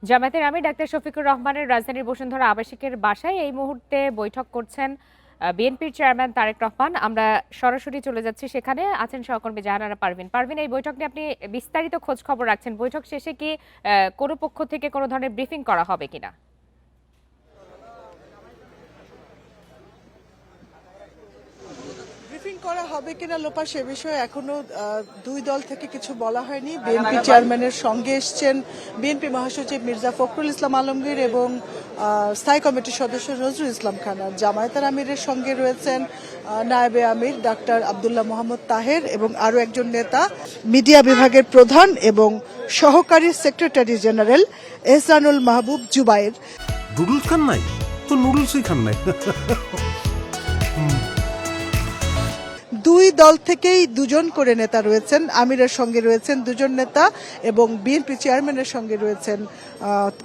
জামায়াতের আমির ডাক্তার শফিকুর রহমানের রাজধানীর বসুন্ধরা আবাসিকের বাসায় এই মুহূর্তে বৈঠক করছেন বিএনপির চেয়ারম্যান তারেক রহমান। আমরা সরাসরি চলে যাচ্ছি, সেখানে আছেন সহকর্মী জাহানারা পারভিন। পারভিন, এই বৈঠক নিয়ে আপনি বিস্তারিত খোঁজ খবর রাখছেন। বৈঠক শেষে কি কোনো পক্ষ থেকে কোনো ধরনের ব্রিফিং করা হবে কিনা? ব্রিফিং করা হবে কিনা লোপা, সে বিষয়ে এখনো দুই দল থেকে কিছু বলা হয়নি। বিএনপি চেয়ারম্যানের সঙ্গে এসছেন বিএনপি মহাসচিব মির্জা ফখরুল ইসলাম আলমগীর এবং স্থায়ী কমিটির সদস্য নজরুল ইসলাম খান। আর জামায়াতের আমিরের সঙ্গে রয়েছেন নায়েবে আমির ডাক্তার আব্দুল্লাহ মোহাম্মদ তাহের এবং আরও একজন নেতা, মিডিয়া বিভাগের প্রধান এবং সহকারী সেক্রেটারি জেনারেল এহসানুল মাহবুব জুবায়ের। নুডলস খান নাই তো নুডলসই খান নাই। দুই দল থেকেই দুজন করে নেতা রয়েছেন। আমিরের সঙ্গে রয়েছেন দুজন নেতা এবং বিএনপি চেয়ারম্যানের সঙ্গে রয়েছেন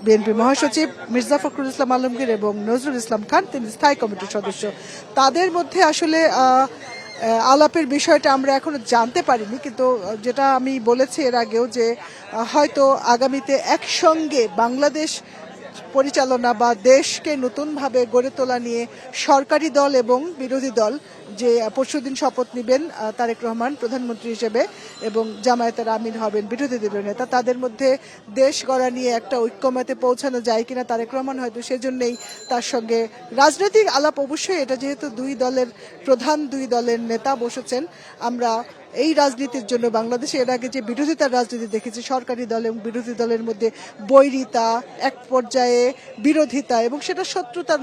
বিএনপি মহাসচিব মির্জা ফখরুল ইসলাম আলমগীর এবং নজরুল ইসলাম খান, তিনি স্থায়ী কমিটির সদস্য। তাদের মধ্যে আসলে আলাপের বিষয়টা আমরা এখনো জানতে পারিনি, কিন্তু যেটা আমি বলেছি এর আগেও যে হয়তো আগামীতে একসঙ্গে বাংলাদেশ পরিচালনা বা দেশকে নতুনভাবে গড়ে তোলা নিয়ে সরকারি দল এবং বিরোধী দল যে পরশুদিন শপথ নেবেন তারেক রহমান প্রধানমন্ত্রী হিসেবে এবং জামায়াতের আমির হবেন বিরোধী দলীয় নেতা, তাদের মধ্যে দেশ গড়া নিয়ে একটা ঐক্যমতে পৌঁছানো যায় কিনা তারেক রহমান হয়তো সেজন্যই তার সঙ্গে রাজনৈতিক আলাপ। অবশ্যই এটা যেহেতু দুই দলের নেতা বসেছেন, আমরা এই রাজনীতির জন্য বাংলাদেশে এর আগে যে বিরোধিতার রাজনীতি দেখেছি, সরকারি দল এবং বিরোধী দলের মধ্যে বৈরিতা, এক পর্যায়ে বিরোধিতা এবং সেটা শত্রুতার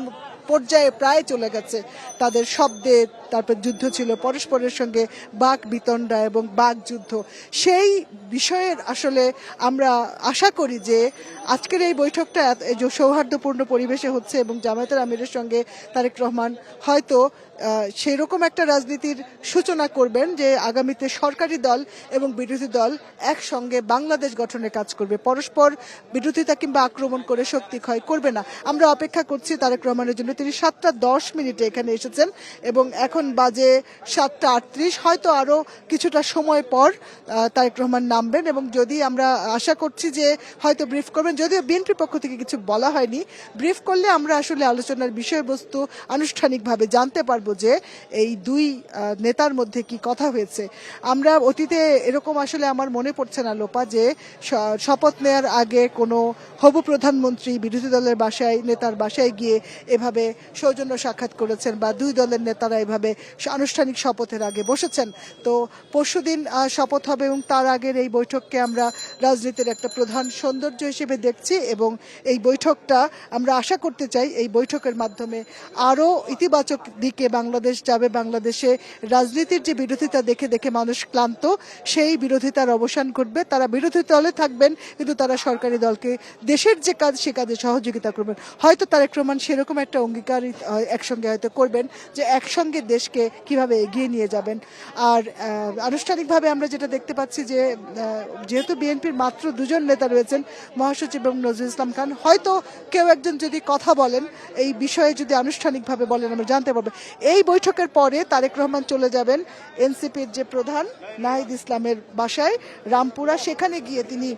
পর্যায়ে প্রায় চলে গেছে। তাদের শব্দে তারপর যুদ্ধ ছিল, পরস্পরের সঙ্গে বাক বিতণ্ডা এবং বাক যুদ্ধ। সেই বিষয়ের আসলে আমরা আশা করি যে আজকের এই বৈঠকটা সৌহার্দ্যপূর্ণ পরিবেশে হচ্ছে এবং জামায়াতের আমিরের সঙ্গে তারেক রহমান হয়তো সেরকম একটা রাজনীতির সূচনা করবেন যে আগামীতে সরকারি দল এবং বিরোধী দল একসঙ্গে বাংলাদেশ গঠনে কাজ করবে, পরস্পর বিরোধিতা কিংবা আক্রমণ করে শক্তি ক্ষয় করবে না। আমরা অপেক্ষা করছি তারেক রহমানের জন্য। তিনি 7:10 এখানে এসেছেন এবং এখন বাজে 7:38। হয়তো আরো কিছুটা সময় পর তারেক রহমান নামবেন এবং যদি আমরা আশা করছি যে হয়তো ব্রিফ করবেন, যদিও বিএনপির পক্ষ থেকে কিছু বলা হয়নি। ব্রিফ করলে আমরা আসলে আলোচনার বিষয়বস্তু আনুষ্ঠানিকভাবে জানতে পারবো যে এই দুই নেতার মধ্যে কি কথা হয়েছে। আমরা অতীতে এরকম আসলে আমার মনে পড়ছে না লোপা যে শপথ নেয়ার আগে কোনো হবু প্রধানমন্ত্রী বিরোধী দলের নেতার বাসায় গিয়ে এভাবে সৌজন্য সাক্ষাৎ করেছেন বা দুই দলের নেতারা এভাবে আনুষ্ঠানিক শপথের আগে বসেছেন। তো পরশুদিন শপথ হবে এবং তার আগের এই বৈঠককে আমরা রাজনীতির একটা প্রধান সৌন্দর্য হিসেবে দেখছি এবং এই বৈঠকটা আমরা আশা করতে চাই এই বৈঠকের মাধ্যমে আরও ইতিবাচক দিকে বাংলাদেশ যাবে। বাংলাদেশে রাজনীতির যে বিরোধিতা দেখে দেখে মানুষ ক্লান্ত, সেই বিরোধিতার অবসান ঘটবে। তারা বিরোধী দলে থাকবেন কিন্তু তারা সরকারি দলকে দেশের যে কাজ সে কাজে সহযোগিতা করবেন। হয়তো তারেক রহমান সেরকম একটা অঙ্গীকার একসঙ্গে হয়তো করবেন যে একসঙ্গে দেশকে কিভাবে এগিয়ে নিয়ে যাবেন। আর আনুষ্ঠানিকভাবে আমরা যেটা দেখতে পাচ্ছি যে যেহেতু বিএনপির মাত্র দুজন নেতা রয়েছেন, মহাসচিব এবং নজরুল ইসলাম খান, হয়তো কেউ একজন যদি কথা বলেন এই বিষয়ে, যদি আনুষ্ঠানিকভাবে বলেন আমরা জানতে পারবো। এই বৈঠকের পরে তারেক রহমান চলে যাবেন এনসিপির যে প্রধান নাহিদ ইসলামের বাসায় রামপুরা, সেখানে গিয়ে তিনি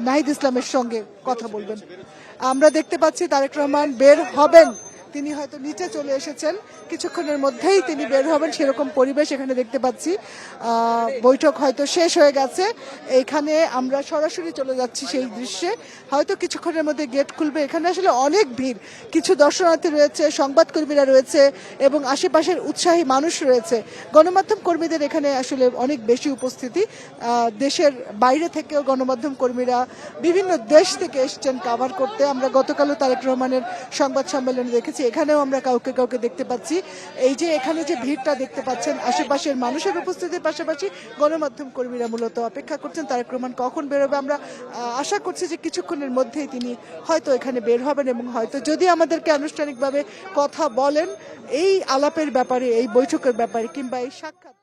নাহিদ ইসলামের সঙ্গে কথা বলবেন। আমরা দেখতে পাচ্ছি তারেক রহমান বের হবেন, তিনি হয়তো নিচে চলে এসেছেন, কিছুক্ষণের মধ্যেই তিনি বের হবেন সেরকম পরিবেশ এখানে দেখতে পাচ্ছি। বৈঠক হয়তো শেষ হয়ে গেছে, এখানে আমরা সরাসরি চলে যাচ্ছি সেই দৃশ্যে। হয়তো কিছুক্ষণের মধ্যে গেট খুলবে। এখানে আসলে অনেক ভিড়, কিছু দর্শনার্থী রয়েছে, সংবাদকর্মীরা রয়েছে এবং আশেপাশের উৎসাহী মানুষ রয়েছে। গণমাধ্যম কর্মীদের এখানে আসলে অনেক বেশি উপস্থিতি। দেশের বাইরে থেকেও গণমাধ্যম কর্মীরা বিভিন্ন দেশ থেকে এসছেন কাভার করতে। আমরা গতকালও তারেক রহমানের সংবাদ সম্মেলনে দেখেছি, এখানেও আমরা কাউকে কাউকে দেখতে পাচ্ছি। এই যে এখানে যে ভিড়টা দেখতে পাচ্ছেন, আশেপাশের মানুষের উপস্থিতির পাশাপাশি গণমাধ্যম কর্মীরা মূলত অপেক্ষা করছেন তারেক রহমান কখন বেরোবে। আমরা আশা করছি যে কিছুক্ষণের মধ্যেই তিনি হয়তো এখানে বের হবেন এবং হয়তো যদি আমাদেরকে আনুষ্ঠানিকভাবে কথা বলেন এই আলাপের ব্যাপারে, এই বৈঠকের ব্যাপারে কিংবা এই সাক্ষাৎ